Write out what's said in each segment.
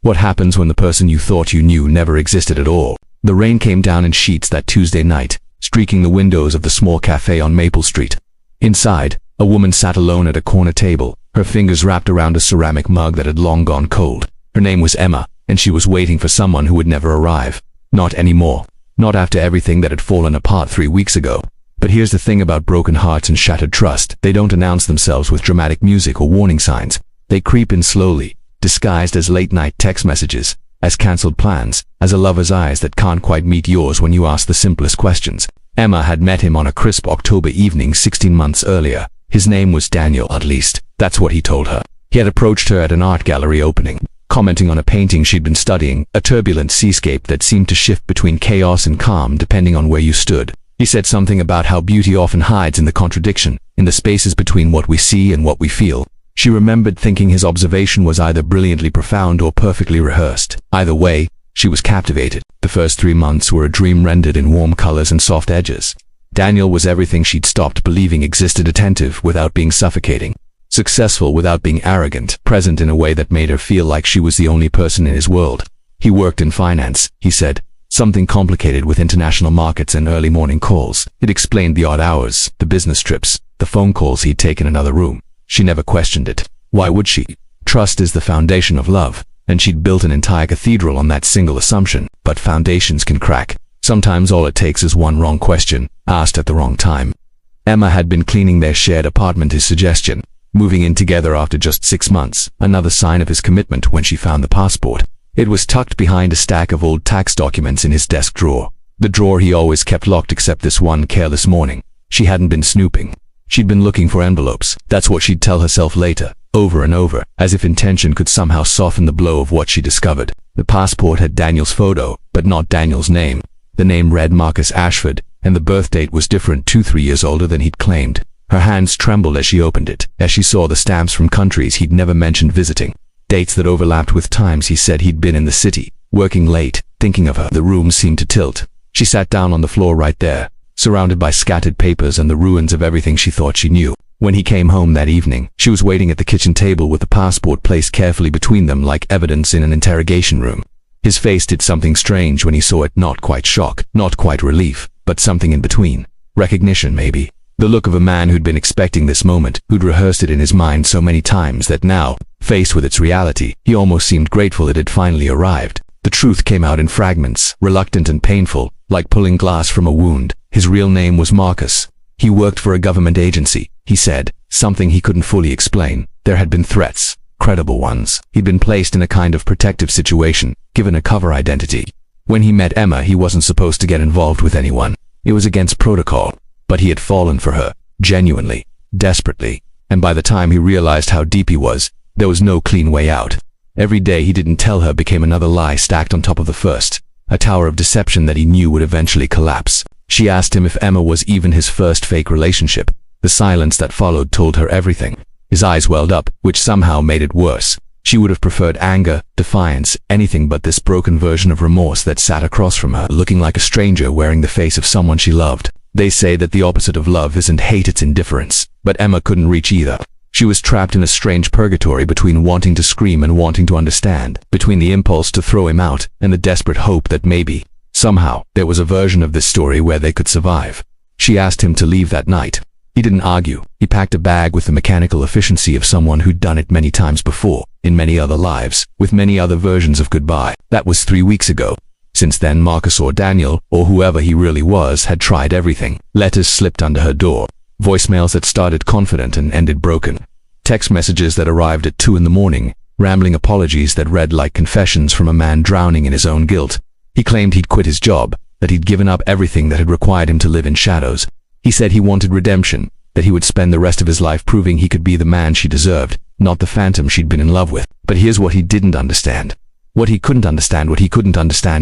What happens when the person you thought you knew never existed at all? The rain came down in sheets that Tuesday night, streaking the windows of the small cafe on Maple Street. Inside, a woman sat alone at a corner table, her fingers wrapped around a ceramic mug that had long gone cold. Her name was Emma, and she was waiting for someone who would never arrive. Not anymore. Not after everything that had fallen apart 3 weeks ago. But here's the thing about broken hearts and shattered trust. They don't announce themselves with dramatic music or warning signs. They creep in slowly, disguised as late-night text messages, as cancelled plans, as a lover's eyes that can't quite meet yours when you ask the simplest questions. Emma had met him on a crisp October evening 16 months earlier. His name was Daniel, at least. That's what he told her. He had approached her at an art gallery opening, commenting on a painting she'd been studying, a turbulent seascape that seemed to shift between chaos and calm depending on where you stood. He said something about how beauty often hides in the contradiction, in the spaces between what we see and what we feel. She remembered thinking his observation was either brilliantly profound or perfectly rehearsed. Either way, she was captivated. The first 3 months were a dream rendered in warm colors and soft edges. Daniel was everything she'd stopped believing existed, attentive without being suffocating, successful without being arrogant, present in a way that made her feel like she was the only person in his world. He worked in finance, he said. Something complicated with international markets and early morning calls. It explained the odd hours, the business trips, the phone calls he'd taken in another room. She never questioned it. Why would she? Trust is the foundation of love, and she'd built an entire cathedral on that single assumption. But foundations can crack. Sometimes all it takes is one wrong question, asked at the wrong time. Emma had been cleaning their shared apartment, his suggestion, moving in together after just 6 months, another sign of his commitment when she found the passport. It was tucked behind a stack of old tax documents in his desk drawer. The drawer he always kept locked except this one careless morning. She hadn't been snooping. She'd been looking for envelopes. That's what she'd tell herself later, over and over, as if intention could somehow soften the blow of what she discovered. The passport had Daniel's photo, but not Daniel's name. The name read Marcus Ashford, and the birth date was different, 2-3 years older than he'd claimed. Her hands trembled as she opened it, as she saw the stamps from countries he'd never mentioned visiting. Dates that overlapped with times he said he'd been in the city, working late, thinking of her. The room seemed to tilt. She sat down on the floor right there, surrounded by scattered papers and the ruins of everything she thought she knew. When he came home that evening, she was waiting at the kitchen table with the passport placed carefully between them like evidence in an interrogation room. His face did something strange when he saw it, not quite shock, not quite relief, but something in between. Recognition, maybe. The look of a man who'd been expecting this moment, who'd rehearsed it in his mind so many times that now, faced with its reality, he almost seemed grateful it had finally arrived. The truth came out in fragments, reluctant and painful, like pulling glass from a wound. His real name was Marcus. He worked for a government agency, he said, something he couldn't fully explain. There had been threats, credible ones. He'd been placed in a kind of protective situation, given a cover identity. When he met Emma, he wasn't supposed to get involved with anyone. It was against protocol. But he had fallen for her, genuinely, desperately. And by the time he realized how deep he was, there was no clean way out. Every day he didn't tell her became another lie stacked on top of the first, a tower of deception that he knew would eventually collapse. She asked him if Emma was even his first fake relationship. The silence that followed told her everything. His eyes welled up, which somehow made it worse. She would have preferred anger, defiance, anything but this broken version of remorse that sat across from her, looking like a stranger wearing the face of someone she loved. They say that the opposite of love isn't hate, it's indifference. But Emma couldn't reach either. She was trapped in a strange purgatory between wanting to scream and wanting to understand, between the impulse to throw him out and the desperate hope that maybe, somehow, there was a version of this story where they could survive. She asked him to leave that night. He didn't argue. He packed a bag with the mechanical efficiency of someone who'd done it many times before, in many other lives, with many other versions of goodbye. That was 3 weeks ago. Since then, Marcus or Daniel, or whoever he really was, had tried everything. Letters slipped under her door. Voicemails that started confident and ended broken. Text messages that arrived at 2 in the morning. Rambling apologies that read like confessions from a man drowning in his own guilt. He claimed he'd quit his job, that he'd given up everything that had required him to live in shadows. He said he wanted redemption, that he would spend the rest of his life proving he could be the man she deserved, not the phantom she'd been in love with. But here's what he didn't understand. What he couldn't understand,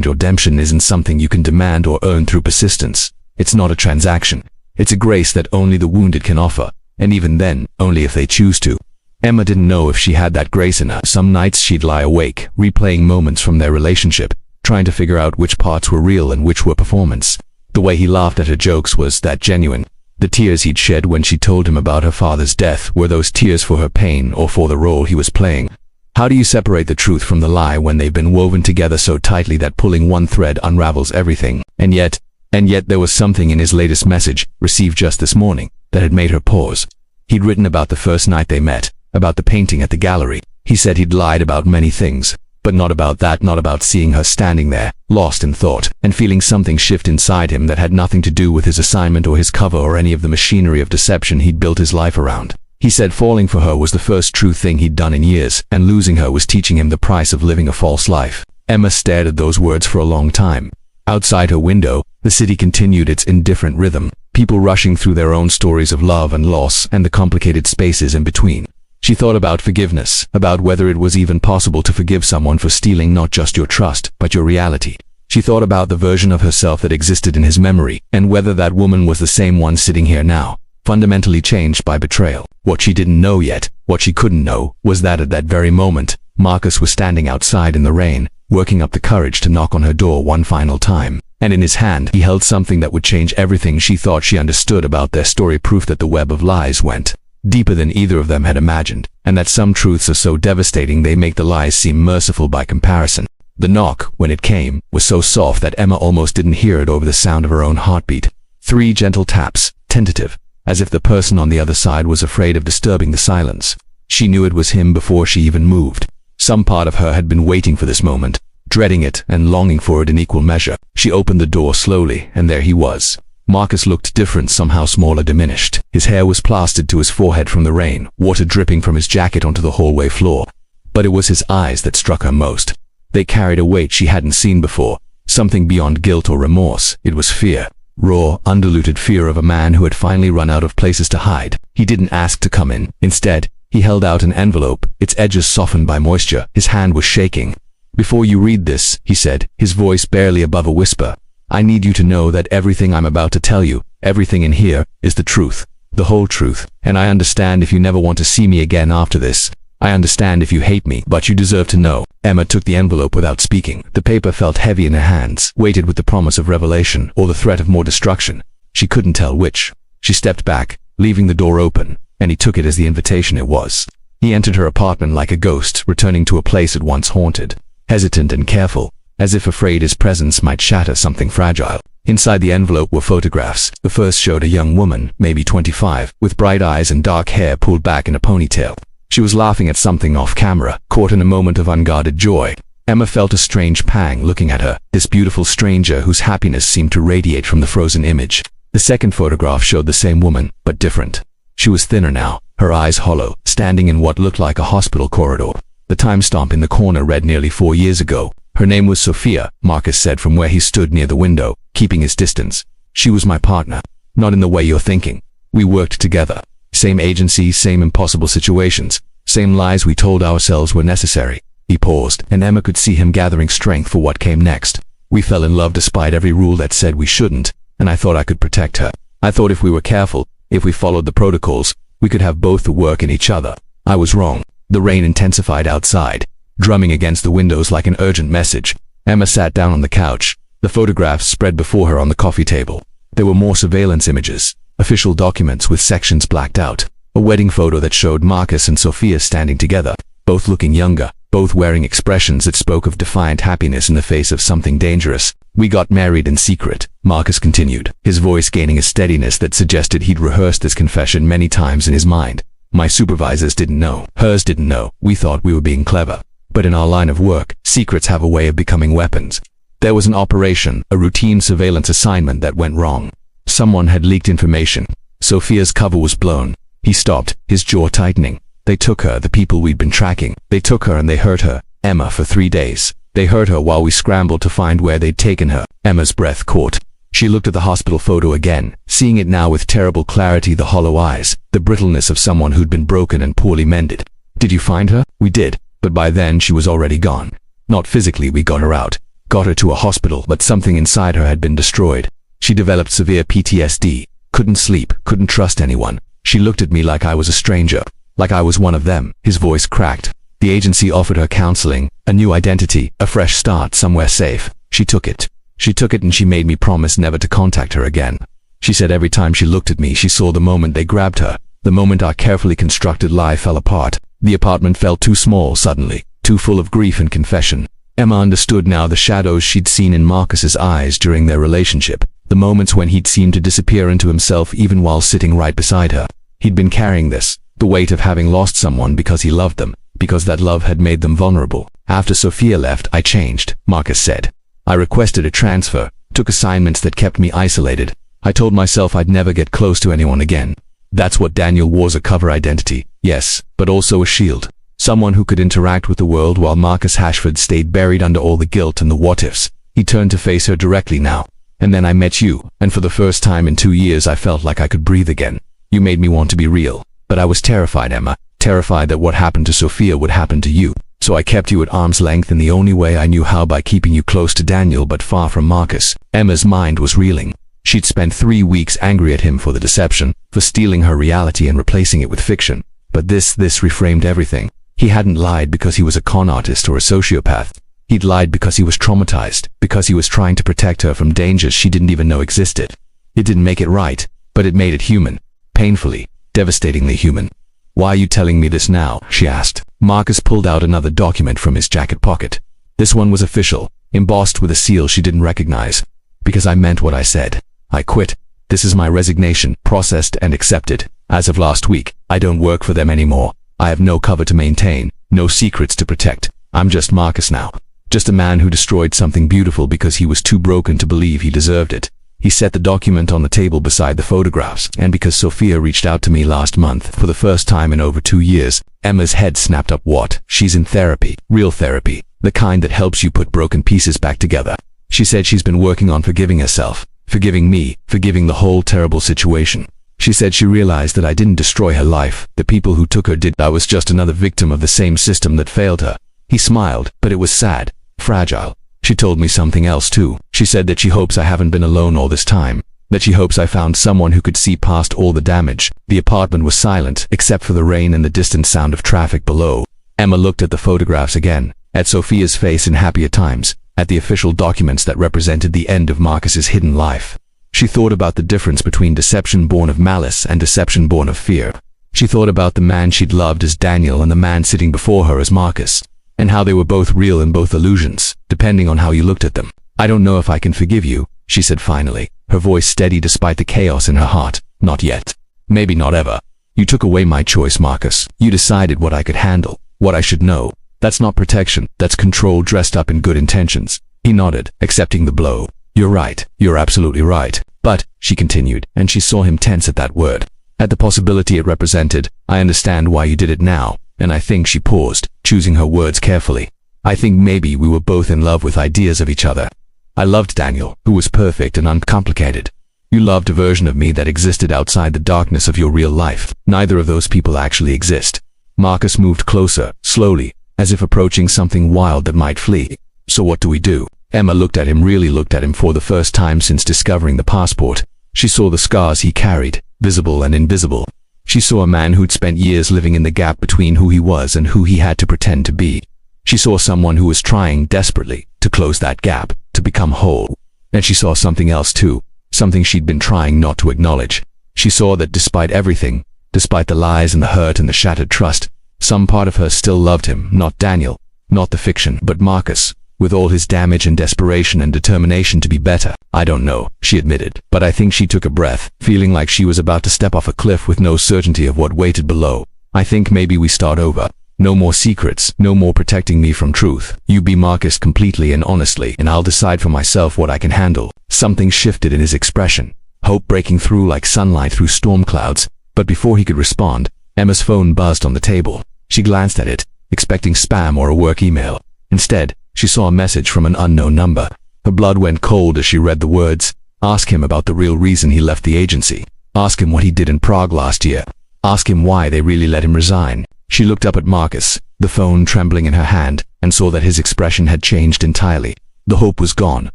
redemption isn't something you can demand or earn through persistence. It's not a transaction. It's a grace that only the wounded can offer, and even then, only if they choose to. Emma didn't know if she had that grace in her. Some nights she'd lie awake, replaying moments from their relationship, trying to figure out which parts were real and which were performance. The way he laughed at her jokes was that genuine. The tears he'd shed when she told him about her father's death, were those tears for her pain or for the role he was playing? How do you separate the truth from the lie when they've been woven together so tightly that pulling one thread unravels everything? And yet there was something in his latest message, received just this morning, that had made her pause. He'd written about the first night they met, about the painting at the gallery. He said he'd lied about many things, but not about that, not about seeing her standing there, lost in thought, and feeling something shift inside him that had nothing to do with his assignment or his cover or any of the machinery of deception he'd built his life around. He said falling for her was the first true thing he'd done in years, and losing her was teaching him the price of living a false life. Emma stared at those words for a long time. Outside her window, the city continued its indifferent rhythm, people rushing through their own stories of love and loss and the complicated spaces in between. She thought about forgiveness, about whether it was even possible to forgive someone for stealing not just your trust, but your reality. She thought about the version of herself that existed in his memory, and whether that woman was the same one sitting here now, fundamentally changed by betrayal. What she didn't know yet, what she couldn't know, was that at that very moment, Marcus was standing outside in the rain, working up the courage to knock on her door one final time. And in his hand, he held something that would change everything she thought she understood about their story, proof that the web of lies went deeper than either of them had imagined, and that some truths are so devastating they make the lies seem merciful by comparison. The knock, when it came, was so soft that Emma almost didn't hear it over the sound of her own heartbeat. 3 gentle taps, tentative, as if the person on the other side was afraid of disturbing the silence. She knew it was him before she even moved. Some part of her had been waiting for this moment, dreading it and longing for it in equal measure. She opened the door slowly, and there he was. Marcus looked different, somehow smaller, diminished. His hair was plastered to his forehead from the rain, water dripping from his jacket onto the hallway floor. But it was his eyes that struck her most. They carried a weight she hadn't seen before, something beyond guilt or remorse. It was fear. Raw, undiluted fear of a man who had finally run out of places to hide. He didn't ask to come in. Instead, he held out an envelope, its edges softened by moisture. His hand was shaking. "Before you read this," he said, his voice barely above a whisper, "I need you to know that everything I'm about to tell you, everything in here, is the truth. The whole truth. And I understand if you never want to see me again after this. I understand if you hate me, but you deserve to know." Emma took the envelope without speaking. The paper felt heavy in her hands, weighted with the promise of revelation or the threat of more destruction. She couldn't tell which. She stepped back, leaving the door open, and he took it as the invitation it was. He entered her apartment like a ghost, returning to a place it once haunted. Hesitant and careful, as if afraid his presence might shatter something fragile. Inside the envelope were photographs. The first showed a young woman, maybe 25, with bright eyes and dark hair pulled back in a ponytail. She was laughing at something off camera, caught in a moment of unguarded joy. Emma felt a strange pang looking at her, this beautiful stranger whose happiness seemed to radiate from the frozen image. The second photograph showed the same woman, but different. She was thinner now, her eyes hollow, standing in what looked like a hospital corridor. The timestamp in the corner read nearly 4 years ago. Her name was Sophia, Marcus said from where he stood near the window, keeping his distance. "She was my partner. Not in the way you're thinking. We worked together. Same agency, same impossible situations, same lies we told ourselves were necessary." He paused, and Emma could see him gathering strength for what came next. "We fell in love despite every rule that said we shouldn't, and I thought I could protect her. I thought if we were careful, if we followed the protocols, we could have both the work in each other. I was wrong." The rain intensified outside, drumming against the windows like an urgent message. Emma sat down on the couch, the photographs spread before her on the coffee table. There were more surveillance images, official documents with sections blacked out, a wedding photo that showed Marcus and Sophia standing together, both looking younger, both wearing expressions that spoke of defiant happiness in the face of something dangerous. "We got married in secret," Marcus continued, his voice gaining a steadiness that suggested he'd rehearsed this confession many times in his mind. "My supervisors didn't know. Hers didn't know. We thought we were being clever. But in our line of work, secrets have a way of becoming weapons. There was an operation, a routine surveillance assignment that went wrong. Someone had leaked information. Sophia's cover was blown." He stopped, his jaw tightening. "They took her, the people we'd been tracking. They took her and they hurt her, Emma, for 3 days. They hurt her while we scrambled to find where they'd taken her." Emma's breath caught. She looked at the hospital photo again, seeing it now with terrible clarity, the hollow eyes, the brittleness of someone who'd been broken and poorly mended. "Did you find her?" "We did, but by then she was already gone. Not physically, we got her out. Got her to a hospital, but something inside her had been destroyed. She developed severe PTSD, couldn't sleep, couldn't trust anyone. She looked at me like I was a stranger, like I was one of them." His voice cracked. "The agency offered her counseling, a new identity, a fresh start, somewhere safe. She took it. She took it and she made me promise never to contact her again. She said every time she looked at me she saw the moment they grabbed her, the moment our carefully constructed lie fell apart. The apartment felt too small suddenly, too full of grief and confession. Emma understood now the shadows she'd seen in Marcus's eyes during their relationship, the moments when he'd seemed to disappear into himself even while sitting right beside her. He'd been carrying this, the weight of having lost someone because he loved them, because that love had made them vulnerable. After Sophia left, I changed, Marcus said. I requested a transfer, took assignments that kept me isolated. I told myself I'd never get close to anyone again. That's what Daniel was, a cover identity, yes, but also a shield. Someone who could interact with the world while Marcus Hashford stayed buried under all the guilt and the what-ifs. He turned to face her directly now. And then I met you, and for the first time in 2 years I felt like I could breathe again. You made me want to be real. But I was terrified, Emma, terrified that what happened to Sophia would happen to you. So I kept you at arm's length in the only way I knew how, by keeping you close to Daniel but far from Marcus. Emma's mind was reeling. She'd spent 3 weeks angry at him for the deception, for stealing her reality and replacing it with fiction. But this reframed everything. He hadn't lied because he was a con artist or a sociopath. He'd lied because he was traumatized, because he was trying to protect her from dangers she didn't even know existed. It didn't make it right, but it made it human. Painfully, devastatingly human. Why are you telling me this now? She asked. Marcus pulled out another document from his jacket pocket. This one was official, embossed with a seal she didn't recognize. Because I meant what I said. I quit. This is my resignation, processed and accepted. As of last week, I don't work for them anymore. I have no cover to maintain, no secrets to protect. I'm just Marcus now. Just a man who destroyed something beautiful because he was too broken to believe he deserved it. He set the document on the table beside the photographs, and because Sophia reached out to me last month for the first time in over 2 years, Emma's head snapped up. What? She's in therapy, real therapy, the kind that helps you put broken pieces back together. She said she's been working on forgiving herself, forgiving me, forgiving the whole terrible situation. She said she realized that I didn't destroy her life, the people who took her did. I was just another victim of the same system that failed her. He smiled, but it was sad, fragile. She told me something else too. She said that she hopes I haven't been alone all this time, that she hopes I found someone who could see past all the damage. The apartment was silent, except for the rain and the distant sound of traffic below. Emma looked at the photographs again, at Sophia's face in happier times, at the official documents that represented the end of Marcus's hidden life. She thought about the difference between deception born of malice and deception born of fear. She thought about the man she'd loved as Daniel and the man sitting before her as Marcus, and how they were both real and both illusions, depending on how you looked at them. I don't know if I can forgive you, she said finally, her voice steady despite the chaos in her heart. Not yet. Maybe not ever. You took away my choice, Marcus. You decided what I could handle, what I should know. That's not protection, that's control dressed up in good intentions. He nodded, accepting the blow. You're right, you're absolutely right. But, she continued, and she saw him tense at that word, at the possibility it represented. I understand why you did it now, and I think. She paused, choosing her words carefully. I think maybe we were both in love with ideas of each other. I loved Daniel, who was perfect and uncomplicated. You loved a version of me that existed outside the darkness of your real life. Neither of those people actually exist. Marcus moved closer, slowly, as if approaching something wild that might flee. So what do we do? Emma looked at him, really looked at him for the first time since discovering the passport. She saw the scars he carried, visible and invisible. She saw a man who'd spent years living in the gap between who he was and who he had to pretend to be. She saw someone who was trying desperately to close that gap, to become whole. And she saw something else too, something she'd been trying not to acknowledge. She saw that despite everything, despite the lies and the hurt and the shattered trust, some part of her still loved him, not Daniel, not the fiction, but Marcus, with all his damage and desperation and determination to be better. I don't know, she admitted, but I think she took a breath, feeling like she was about to step off a cliff with no certainty of what waited below. I think maybe we start over. No more secrets, no more protecting me from truth. You be Marcus completely and honestly, and I'll decide for myself what I can handle. Something shifted in his expression, hope breaking through like sunlight through storm clouds. But before he could respond, Emma's phone buzzed on the table. She glanced at it, expecting spam or a work email. Instead, she saw a message from an unknown number. Her blood went cold as she read the words. Ask him about the real reason he left the agency. Ask him what he did in Prague last year. Ask him why they really let him resign. She looked up at Marcus, the phone trembling in her hand, and saw that his expression had changed entirely. The hope was gone,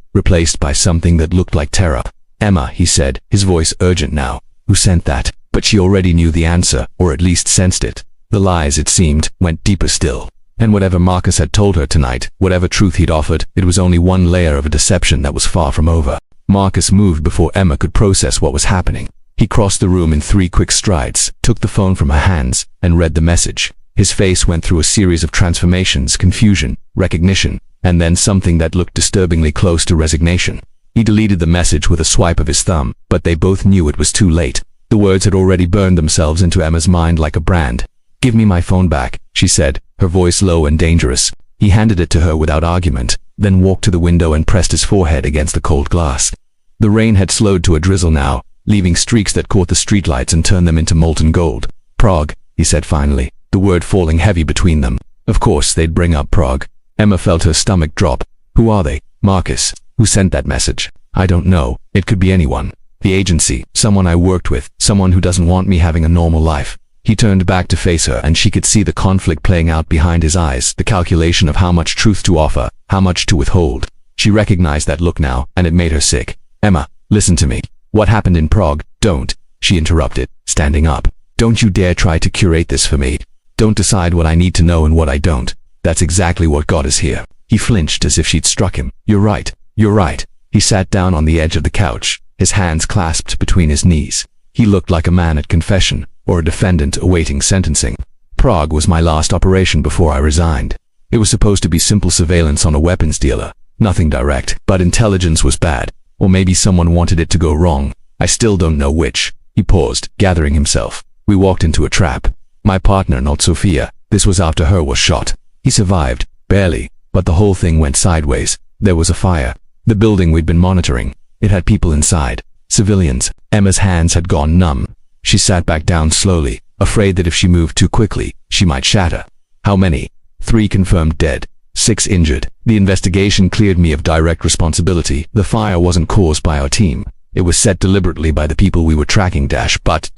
replaced by something that looked like terror. Emma, he said, his voice urgent now. Who sent that? But she already knew the answer, or at least sensed it. The lies, it seemed, went deeper still. And whatever Marcus had told her tonight, whatever truth he'd offered, it was only one layer of a deception that was far from over. Marcus moved before Emma could process what was happening. He crossed the room in 3 quick strides, took the phone from her hands, and read the message. His face went through a series of transformations: confusion, recognition, and then something that looked disturbingly close to resignation. He deleted the message with a swipe of his thumb, but they both knew it was too late. The words had already burned themselves into Emma's mind like a brand. "Give me my phone back," she said, her voice low and dangerous. He handed it to her without argument, then walked to the window and pressed his forehead against the cold glass. The rain had slowed to a drizzle now, leaving streaks that caught the streetlights and turned them into molten gold. "Prague," he said finally, the word falling heavy between them. Of course they'd bring up Prague. Emma felt her stomach drop. "Who are they?" "Marcus." "Who sent that message?" "I don't know. It could be anyone. The agency, someone I worked with, someone who doesn't want me having a normal life." He turned back to face her, and she could see the conflict playing out behind his eyes, the calculation of how much truth to offer, how much to withhold. She recognized that look now, and it made her sick. "Emma, listen to me. What happened in Prague?" "Don't," she interrupted, standing up. "Don't you dare try to curate this for me. Don't decide what I need to know and what I don't. That's exactly what got us here." He flinched as if she'd struck him. "You're right. You're right." He sat down on the edge of the couch, his hands clasped between his knees. He looked like a man at confession, or a defendant awaiting sentencing. "Prague was my last operation before I resigned. It was supposed to be simple surveillance on a weapons dealer. Nothing direct, but intelligence was bad. Or maybe someone wanted it to go wrong. I still don't know which." He paused, gathering himself. "We walked into a trap. My partner, not Sophia. This was after her was shot. He survived, barely, but the whole thing went sideways. There was a fire. The building we'd been monitoring. It had people inside. Civilians." Emma's hands had gone numb. She sat back down slowly, afraid that if she moved too quickly, she might shatter. "How many?" "3 confirmed dead. 6 injured. The investigation cleared me of direct responsibility. The fire wasn't caused by our team. It was set deliberately by the people we were tracking but ...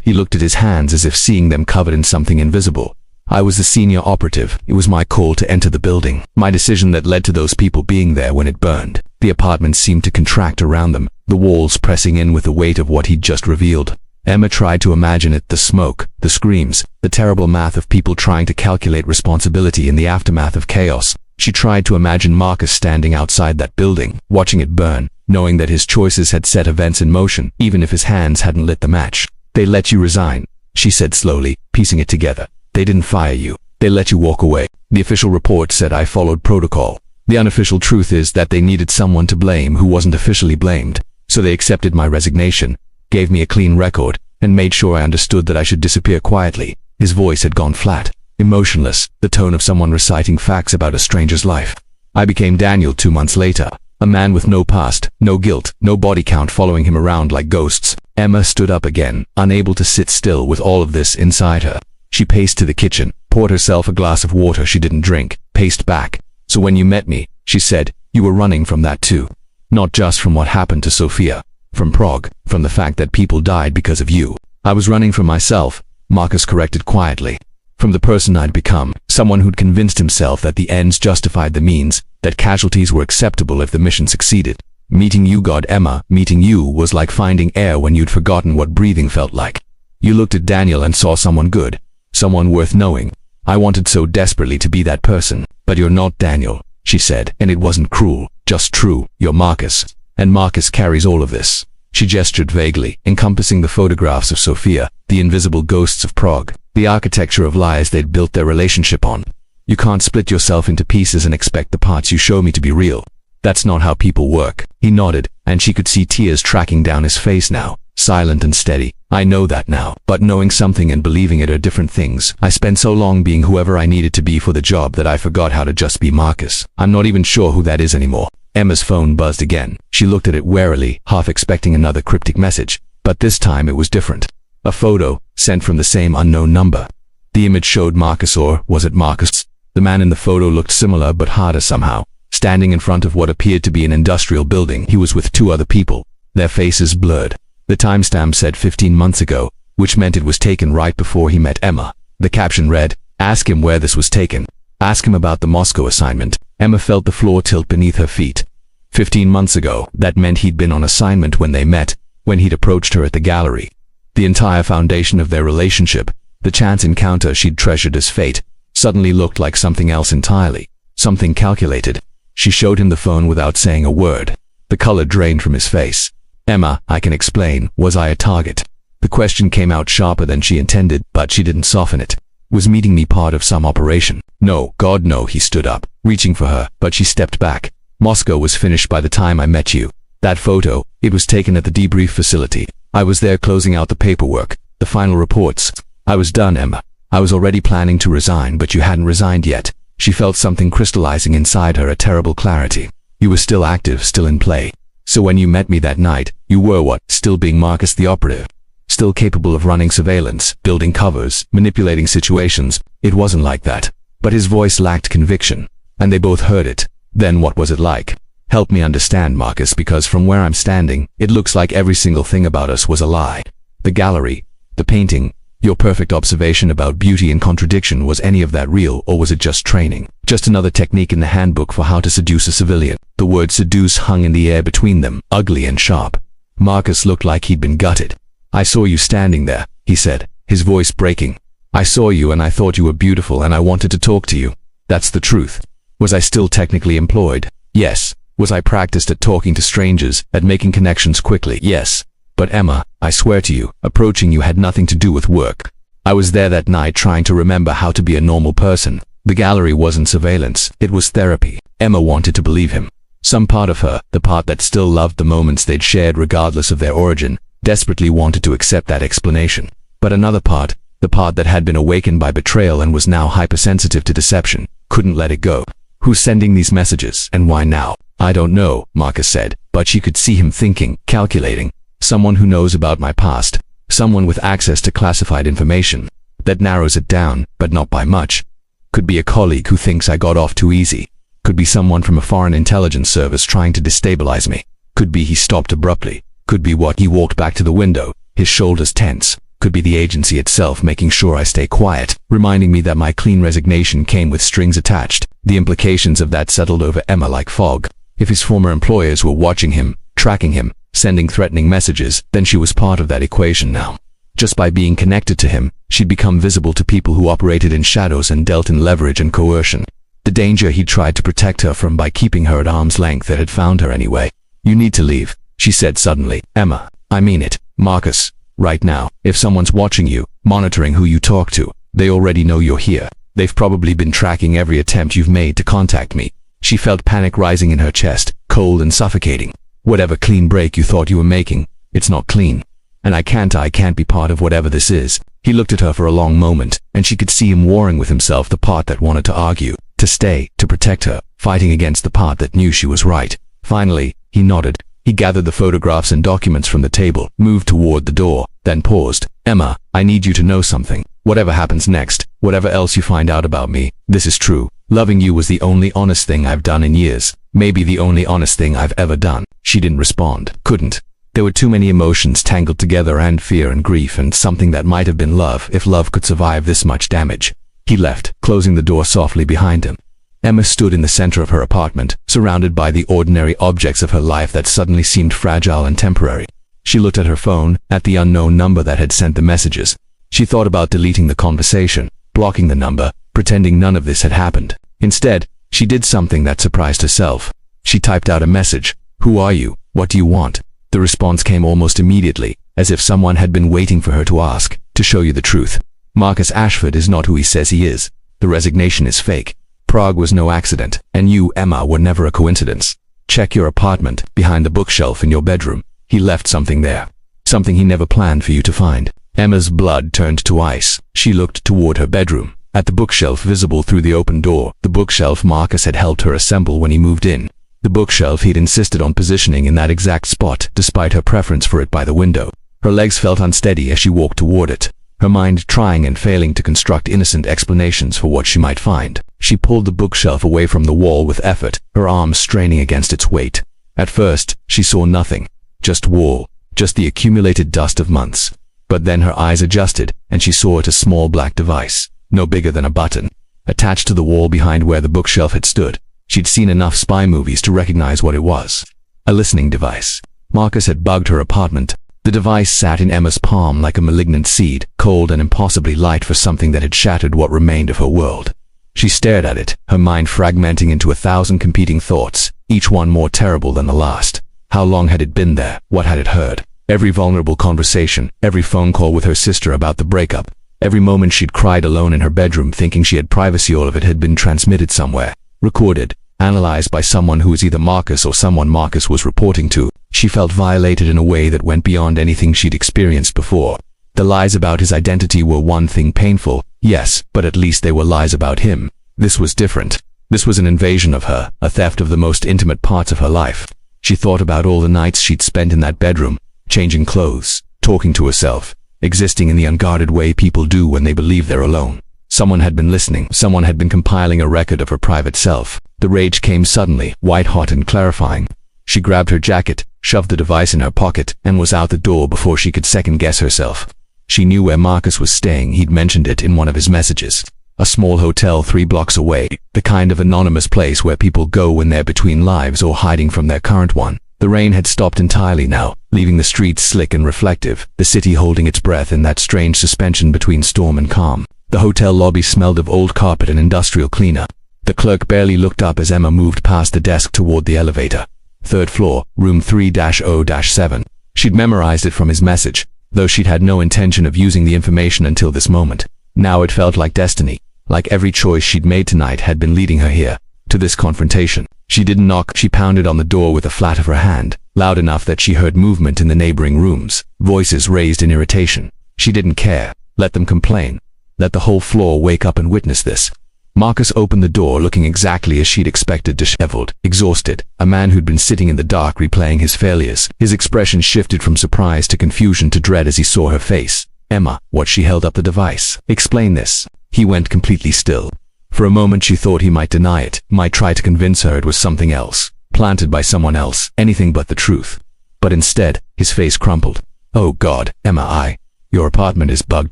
He looked at his hands as if seeing them covered in something invisible. "I was the senior operative. It was my call to enter the building. My decision that led to those people being there when it burned." The apartment seemed to contract around them, the walls pressing in with the weight of what he'd just revealed. Emma tried to imagine it: the smoke, the screams, the terrible math of people trying to calculate responsibility in the aftermath of chaos. She tried to imagine Marcus standing outside that building, watching it burn, knowing that his choices had set events in motion, even if his hands hadn't lit the match. "They let you resign," she said slowly, piecing it together. "They didn't fire you. They let you walk away. The official report said I followed protocol. The unofficial truth is that they needed someone to blame who wasn't officially blamed. So they accepted my resignation, gave me a clean record, and made sure I understood that I should disappear quietly." His voice had gone flat, emotionless, the tone of someone reciting facts about a stranger's life. "I became Daniel 2 months later. A man with no past, no guilt, no body count following him around like ghosts." Emma stood up again, unable to sit still with all of this inside her. She paced to the kitchen, poured herself a glass of water she didn't drink, paced back. "So when you met me," she said, "you were running from that too. Not just from what happened to Sophia. From Prague, from the fact that people died because of you." "I was running from myself," Marcus corrected quietly. "From the person I'd become, someone who'd convinced himself that the ends justified the means, that casualties were acceptable if the mission succeeded. Meeting you, God, Emma, meeting you was like finding air when you'd forgotten what breathing felt like. You looked at Daniel and saw someone good, someone worth knowing. I wanted so desperately to be that person. But you're not Daniel," she said, and it wasn't cruel, just true. "You're Marcus. And Marcus carries all of this." She gestured vaguely, encompassing the photographs of Sophia, the invisible ghosts of Prague, the architecture of lies they'd built their relationship on. "You can't split yourself into pieces and expect the parts you show me to be real. That's not how people work." He nodded, and she could see tears tracking down his face now, silent and steady. "I know that now, but knowing something and believing it are different things. I spent so long being whoever I needed to be for the job that I forgot how to just be Marcus. I'm not even sure who that is anymore." Emma's phone buzzed again. She looked at it warily, half expecting another cryptic message. But this time it was different. A photo, sent from the same unknown number. The image showed Marcus, or was it Marcus? The man in the photo looked similar but harder somehow. Standing in front of what appeared to be an industrial building, he was with 2 other people, their faces blurred. The timestamp said 15 months ago, which meant it was taken right before he met Emma. The caption read, "Ask him where this was taken. Ask him about the Moscow assignment." Emma felt the floor tilt beneath her feet. 15 months ago, that meant he'd been on assignment when they met, when he'd approached her at the gallery. The entire foundation of their relationship, the chance encounter she'd treasured as fate, suddenly looked like something else entirely, something calculated. She showed him the phone without saying a word. The color drained from his face. "Emma, I can explain, was I a target?" The question came out sharper than she intended, but she didn't soften it. Was meeting me part of some operation? No, God no. He stood up, reaching for her, but she stepped back. Moscow was finished by the time I met you. That photo, it was taken at the debrief facility. I was there closing out the paperwork, the final reports. I was done, Emma. I was already planning to resign, but you hadn't resigned yet. She felt something crystallizing inside her, a terrible clarity. You were still active, still in play. So when you met me that night, you were what? Still being Marcus the operative. Still capable of running surveillance, building covers, manipulating situations. It wasn't like that. But his voice lacked conviction. And they both heard it. Then what was it like? Help me understand, Marcus, because from where I'm standing, it looks like every single thing about us was a lie. The gallery, the painting, your perfect observation about beauty and contradiction, was any of that real, or was it just training? Just another technique in the handbook for how to seduce a civilian. The word seduce hung in the air between them, ugly and sharp. Marcus looked like he'd been gutted. I saw you standing there, he said, his voice breaking. I saw you and I thought you were beautiful and I wanted to talk to you. That's the truth. Was I still technically employed? Yes. Was I practiced at talking to strangers, at making connections quickly? Yes. But Emma, I swear to you, approaching you had nothing to do with work. I was there that night trying to remember how to be a normal person. The gallery wasn't surveillance, it was therapy. Emma wanted to believe him. Some part of her, the part that still loved the moments they'd shared regardless of their origin, desperately wanted to accept that explanation. But another part, the part that had been awakened by betrayal and was now hypersensitive to deception, couldn't let it go. Who's sending these messages, and why now? I don't know, Marcus said, but she could see him thinking, calculating. Someone who knows about my past. Someone with access to classified information. That narrows it down, but not by much. Could be a colleague who thinks I got off too easy. Could be someone from a foreign intelligence service trying to destabilize me. Could be he stopped abruptly. Could be what? He walked back to the window, his shoulders tense. Could be the agency itself making sure I stay quiet, reminding me that my clean resignation came with strings attached. The implications of that settled over Emma like fog. If his former employers were watching him, tracking him, sending threatening messages, then she was part of that equation now. Just by being connected to him, she'd become visible to people who operated in shadows and dealt in leverage and coercion. The danger he'd tried to protect her from by keeping her at arm's length that had found her anyway. You need to leave, she said suddenly. Emma, I mean it. Marcus, right now, if someone's watching you, monitoring who you talk to, they already know you're here. They've probably been tracking every attempt you've made to contact me. She felt panic rising in her chest, cold and suffocating. Whatever clean break you thought you were making, it's not clean. And I can't be part of whatever this is. He looked at her for a long moment, and she could see him warring with himself, the part that wanted to argue, to stay, to protect her, fighting against the part that knew she was right. Finally, he nodded. He gathered the photographs and documents from the table, moved toward the door, then paused. Emma, I need you to know something. Whatever happens next, whatever else you find out about me, this is true. Loving you was the only honest thing I've done in years. Maybe the only honest thing I've ever done. She didn't respond. Couldn't. There were too many emotions tangled together, and fear and grief and something that might have been love, if love could survive this much damage. He left, closing the door softly behind him. Emma stood in the center of her apartment, surrounded by the ordinary objects of her life that suddenly seemed fragile and temporary. She looked at her phone, at the unknown number that had sent the messages. She thought about deleting the conversation, blocking the number, pretending none of this had happened. Instead, she did something that surprised herself. She typed out a message. Who are you? What do you want? The response came almost immediately, as if someone had been waiting for her to ask. To show you the truth. Marcus Ashford is not who he says he is. The resignation is fake. Prague was no accident, and you, Emma, were never a coincidence. Check your apartment, behind the bookshelf in your bedroom. He left something there. Something he never planned for you to find. Emma's blood turned to ice. She looked toward her bedroom. At the bookshelf visible through the open door, the bookshelf Marcus had helped her assemble when he moved in. The bookshelf he'd insisted on positioning in that exact spot, despite her preference for it by the window. Her legs felt unsteady as she walked toward it, her mind trying and failing to construct innocent explanations for what she might find. She pulled the bookshelf away from the wall with effort, her arms straining against its weight. At first, she saw nothing. Just wall. Just the accumulated dust of months. But then her eyes adjusted, and she saw it a small black device, no bigger than a button, attached to the wall behind where the bookshelf had stood. She'd seen enough spy movies to recognize what it was. A listening device. Marcus had bugged her apartment. The device sat in Emma's palm like a malignant seed, cold and impossibly light for something that had shattered what remained of her world. She stared at it, her mind fragmenting into 1,000 competing thoughts, each one more terrible than the last. How long had it been there? What had it heard? Every vulnerable conversation, every phone call with her sister about the breakup, Every moment she'd cried alone in her bedroom thinking she had privacy, all of it had been transmitted somewhere, recorded, analyzed by someone who was either Marcus or someone Marcus was reporting to. She felt violated in a way that went beyond anything she'd experienced before. The lies about his identity were one thing, painful, yes, but at least they were lies about him. This was different. This was an invasion of her, a theft of the most intimate parts of her life. She thought about all the nights she'd spent in that bedroom, changing clothes, talking to herself, existing in the unguarded way people do when they believe they're alone. Someone had been listening. Someone had been compiling a record of her private self. The rage came suddenly, white-hot and clarifying. She grabbed her jacket, shoved the device in her pocket, and was out the door before she could second-guess herself. She knew where Marcus was staying. He'd mentioned it in one of his messages. A small hotel 3 blocks away, the kind of anonymous place where people go when they're between lives or hiding from their current one. The rain had stopped entirely now, leaving the streets slick and reflective, the city holding its breath in that strange suspension between storm and calm. The hotel lobby smelled of old carpet and industrial cleaner. The clerk barely looked up as Emma moved past the desk toward the elevator. 3rd floor, room 3-0-7. She'd memorized it from his message, though she'd had no intention of using the information until this moment. Now it felt like destiny, like every choice she'd made tonight had been leading her here, to this confrontation. She didn't knock. She pounded on the door with the flat of her hand, loud enough that she heard movement in the neighboring rooms, voices raised in irritation. She didn't care. Let them complain. Let the whole floor wake up and witness this. Marcus opened the door looking exactly as she'd expected, disheveled, exhausted, a man who'd been sitting in the dark replaying his failures. His expression shifted from surprise to confusion to dread as he saw her face. Emma, what? She held up the device. Explain this. He went completely still. For a moment she thought he might deny it, might try to convince her it was something else, planted by someone else, anything but the truth. But instead, his face crumpled. Oh God, Emma, your apartment is bugged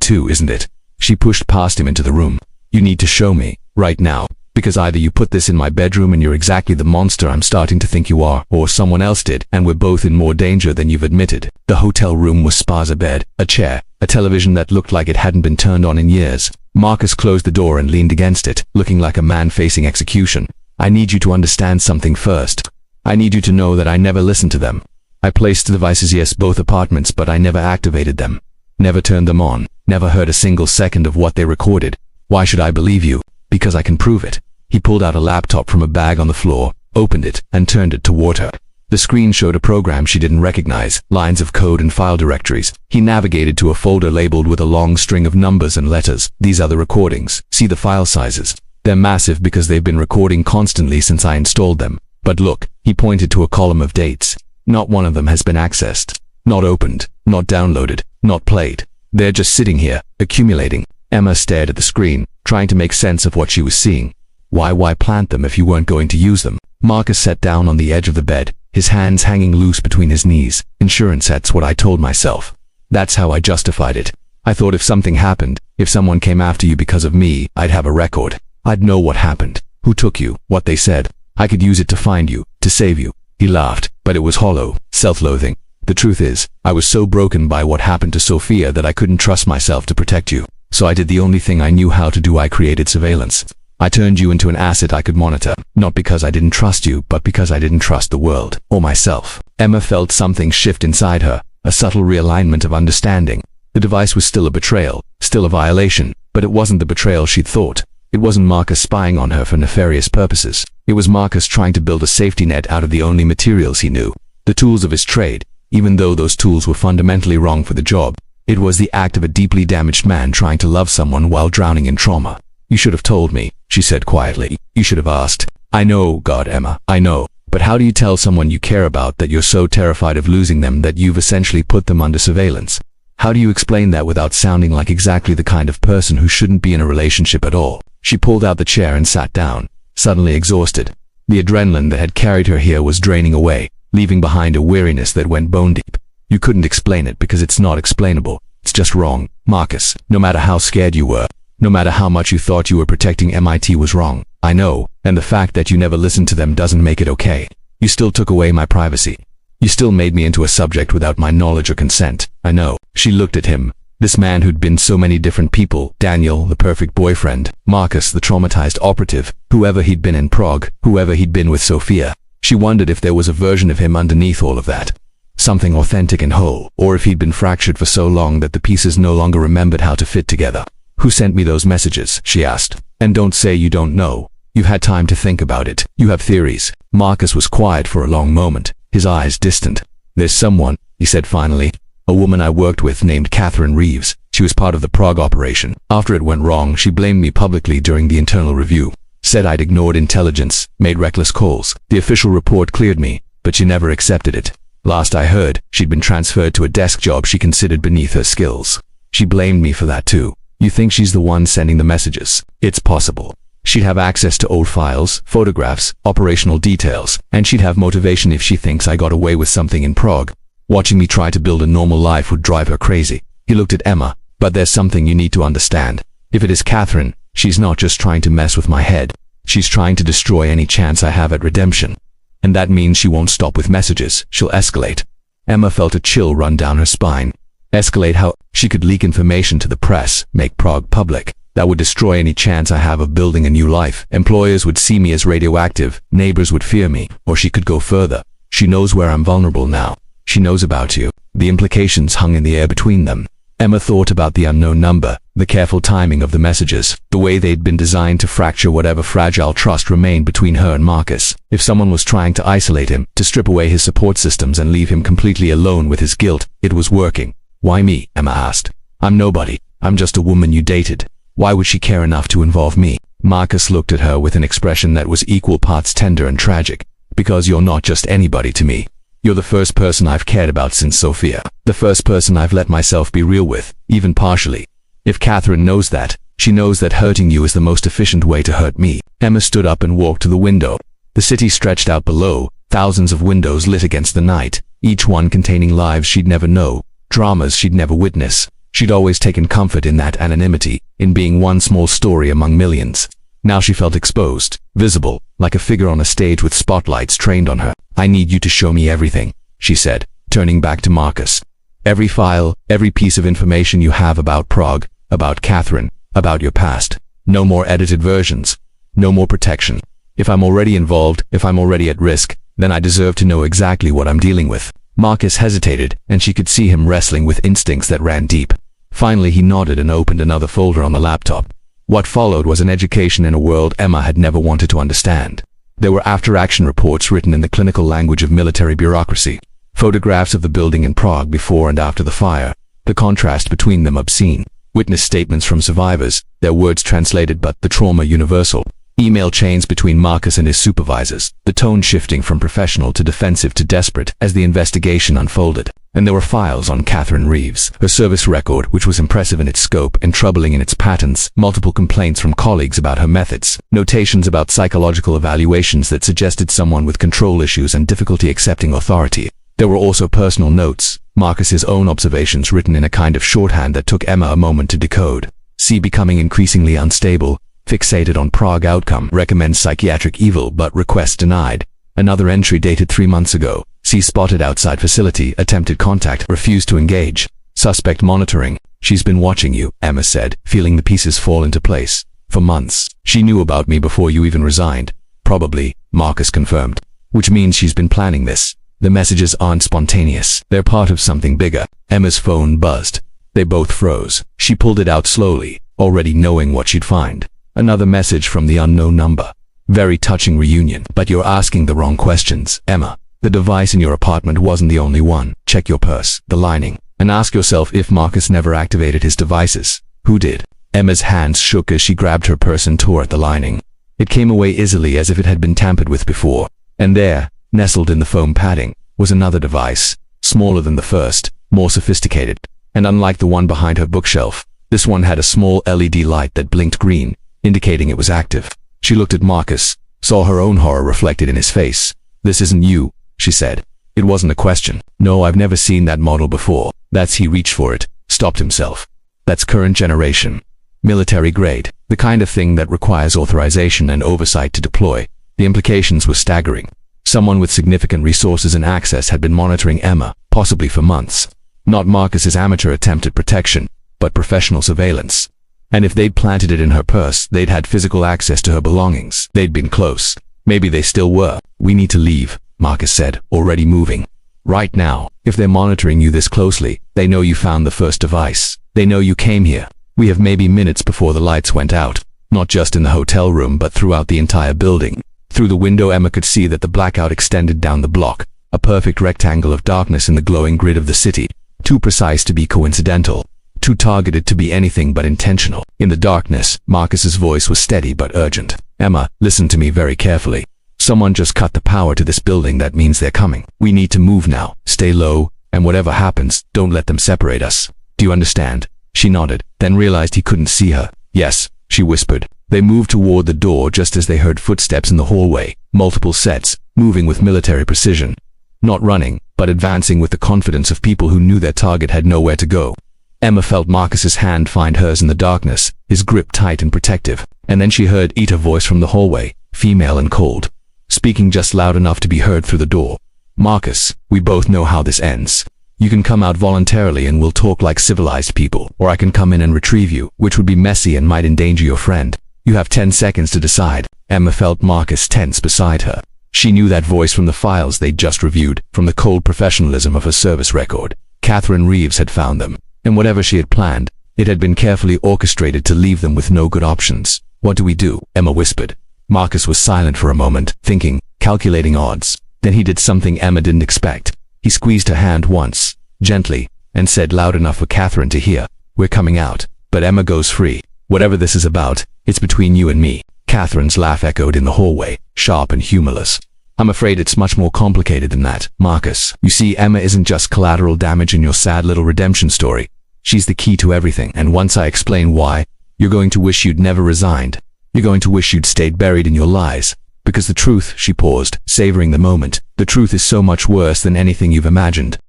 too, isn't it? She pushed past him into the room. You need to show me, right now, because either you put this in my bedroom and you're exactly the monster I'm starting to think you are, or someone else did, and we're both in more danger than you've admitted. The hotel room was sparse: a bed, a chair, a television that looked like it hadn't been turned on in years. Marcus closed the door and leaned against it, looking like a man facing execution. I need you to understand something first. I need you to know that I never listened to them. I placed the devices, yes, both apartments, but I never activated them. Never turned them on. Never heard a single second of what they recorded. Why should I believe you? Because I can prove it. He pulled out a laptop from a bag on the floor, opened it, and turned it toward her. The screen showed a program she didn't recognize, lines of code and file directories. He navigated to a folder labeled with a long string of numbers and letters. These are the recordings. See the file sizes. They're massive because they've been recording constantly since I installed them. But look, he pointed to a column of dates. Not one of them has been accessed. Not opened. Not downloaded. Not played. They're just sitting here, accumulating. Emma stared at the screen, trying to make sense of what she was seeing. Why plant them if you weren't going to use them? Marcus sat down on the edge of the bed, his hands hanging loose between his knees. Insurance, that's what I told myself. That's how I justified it. I thought if something happened, if someone came after you because of me, I'd have a record. I'd know what happened, who took you, what they said. I could use it to find you, to save you. He laughed, but it was hollow, self-loathing. The truth is, I was so broken by what happened to Sophia that I couldn't trust myself to protect you. So I did the only thing I knew how to do. I created surveillance. I turned you into an asset I could monitor, not because I didn't trust you, but because I didn't trust the world, or myself. Emma felt something shift inside her, a subtle realignment of understanding. The device was still a betrayal, still a violation, but it wasn't the betrayal she'd thought. It wasn't Marcus spying on her for nefarious purposes. It was Marcus trying to build a safety net out of the only materials he knew, the tools of his trade, even though those tools were fundamentally wrong for the job. It was the act of a deeply damaged man trying to love someone while drowning in trauma. You should have told me, she said quietly. You should have asked. I know, God, Emma, I know. But how do you tell someone you care about that you're so terrified of losing them that you've essentially put them under surveillance? How do you explain that without sounding like exactly the kind of person who shouldn't be in a relationship at all? She pulled out the chair and sat down, suddenly exhausted. The adrenaline that had carried her here was draining away, leaving behind a weariness that went bone deep. You couldn't explain it because it's not explainable. It's just wrong, Marcus. No matter how scared you were, no matter how much you thought you were protecting MIT was wrong. I know, and the fact that you never listened to them doesn't make it okay. You still took away my privacy. You still made me into a subject without my knowledge or consent. I know. She looked at him. This man who'd been so many different people, Daniel, the perfect boyfriend, Marcus, the traumatized operative, whoever he'd been in Prague, whoever he'd been with Sophia. She wondered if there was a version of him underneath all of that. Something authentic and whole, or if he'd been fractured for so long that the pieces no longer remembered how to fit together. Who sent me those messages? She asked. And don't say you don't know. You've had time to think about it. You have theories. Marcus was quiet for a long moment, his eyes distant. There's someone, he said finally. A woman I worked with named Catherine Reeves. She was part of the Prague operation. After it went wrong, she blamed me publicly during the internal review. Said I'd ignored intelligence, made reckless calls. The official report cleared me, but she never accepted it. Last I heard, she'd been transferred to a desk job she considered beneath her skills. She blamed me for that too. You think she's the one sending the messages? It's possible. She'd have access to old files, photographs, operational details, and she'd have motivation if she thinks I got away with something in Prague. Watching me try to build a normal life would drive her crazy. He looked at Emma. But there's something you need to understand. If it is Catherine, she's not just trying to mess with my head. She's trying to destroy any chance I have at redemption. And that means she won't stop with messages. She'll escalate. Emma felt a chill run down her spine. Escalate how? She could leak information to the press, make Prague public. That would destroy any chance I have of building a new life. Employers would see me as radioactive, neighbors would fear me, or she could go further. She knows where I'm vulnerable now. She knows about you. The implications hung in the air between them. Emma thought about the unknown number, the careful timing of the messages, the way they'd been designed to fracture whatever fragile trust remained between her and Marcus. If someone was trying to isolate him, to strip away his support systems and leave him completely alone with his guilt, it was working. Why me? Emma asked. I'm nobody. I'm just a woman you dated. Why would she care enough to involve me? Marcus looked at her with an expression that was equal parts tender and tragic. Because you're not just anybody to me. You're the first person I've cared about since Sophia. The first person I've let myself be real with, even partially. If Catherine knows that, she knows that hurting you is the most efficient way to hurt me. Emma stood up and walked to the window. The city stretched out below, thousands of windows lit against the night, each one containing lives she'd never know, dramas she'd never witness. She'd always taken comfort in that anonymity, in being one small story among millions. Now she felt exposed, visible, like a figure on a stage with spotlights trained on her. I need you to show me everything, she said, turning back to Marcus. Every file, every piece of information you have about Prague, about Catherine, about your past. No more edited versions. No more protection. If I'm already involved, if I'm already at risk, then I deserve to know exactly what I'm dealing with. Marcus hesitated, and she could see him wrestling with instincts that ran deep. Finally he nodded and opened another folder on the laptop. What followed was an education in a world Emma had never wanted to understand. There were after-action reports written in the clinical language of military bureaucracy. Photographs of the building in Prague before and after the fire. The contrast between them obscene. Witness statements from survivors, their words translated but the trauma universal. Email chains between Marcus and his supervisors, the tone shifting from professional to defensive to desperate as the investigation unfolded. And there were files on Catherine Reeves, her service record, which was impressive in its scope and troubling in its patterns, multiple complaints from colleagues about her methods, notations about psychological evaluations that suggested someone with control issues and difficulty accepting authority. There were also personal notes, Marcus's own observations written in a kind of shorthand that took Emma a moment to decode. See becoming increasingly unstable, fixated on Prague outcome, recommends psychiatric evil but request denied. Another entry dated 3 months ago. See spotted outside facility, attempted contact, refused to engage. Suspect monitoring. She's been watching you, Emma said, feeling the pieces fall into place. For months. She knew about me before you even resigned. Probably, Marcus confirmed. Which means she's been planning this. The messages aren't spontaneous. They're part of something bigger. Emma's phone buzzed. They both froze. She pulled it out slowly, already knowing what she'd find. Another message from the unknown number. Very touching reunion. But you're asking the wrong questions, Emma. The device in your apartment wasn't the only one. Check your purse, the lining, and ask yourself if Marcus never activated his devices. Who did? Emma's hands shook as she grabbed her purse and tore at the lining. It came away easily as if it had been tampered with before. And there, nestled in the foam padding, was another device, smaller than the first, more sophisticated. And unlike the one behind her bookshelf, this one had a small LED light that blinked green, indicating it was active. She looked at Marcus, saw her own horror reflected in his face. This isn't you, she said. It wasn't a question. No, I've never seen that model before. That's he reached for it, stopped himself. That's current generation. Military grade. The kind of thing that requires authorization and oversight to deploy. The implications were staggering. Someone with significant resources and access had been monitoring Emma, possibly for months. Not Marcus's amateur attempt at protection, but professional surveillance. And if they'd planted it in her purse, they'd had physical access to her belongings. They'd been close. Maybe they still were. We need to leave, Marcus said, already moving. Right now. If they're monitoring you this closely, they know you found the first device. They know you came here. We have maybe minutes before the lights went out, not just in the hotel room but throughout the entire building. Through the window Emma could see that the blackout extended down the block, a perfect rectangle of darkness in the glowing grid of the city, too precise to be coincidental, too targeted to be anything but intentional. In the darkness, Marcus's voice was steady but urgent. Emma, listen to me very carefully. Someone just cut the power to this building. That means they're coming. We need to move now. Stay low, and whatever happens, don't let them separate us. Do you understand? She nodded, then realized he couldn't see her. Yes, she whispered. They moved toward the door just as they heard footsteps in the hallway, multiple sets, moving with military precision. Not running, but advancing with the confidence of people who knew their target had nowhere to go. Emma felt Marcus's hand find hers in the darkness, his grip tight and protective. And then she heard Ita's voice from the hallway, female and cold, speaking just loud enough to be heard through the door. Marcus, we both know how this ends. You can come out voluntarily and we'll talk like civilized people, or I can come in and retrieve you, which would be messy and might endanger your friend. You have 10 seconds to decide. Emma felt Marcus tense beside her. She knew that voice from the files they'd just reviewed, from the cold professionalism of her service record. Catherine Reeves had found them, and whatever she had planned, it had been carefully orchestrated to leave them with no good options. What do we do? Emma whispered. Marcus was silent for a moment, thinking, calculating odds. Then he did something Emma didn't expect. He squeezed her hand once, gently, and said loud enough for Catherine to hear, "We're coming out, but Emma goes free. Whatever this is about, it's between you and me." Catherine's laugh echoed in the hallway, sharp and humorless. "I'm afraid it's much more complicated than that, Marcus. You see, Emma isn't just collateral damage in your sad little redemption story. She's the key to everything, and once I explain why, you're going to wish you'd never resigned. You're going to wish you'd stayed buried in your lies. Because the truth," she paused, savoring the moment, "the truth is so much worse than anything you've imagined.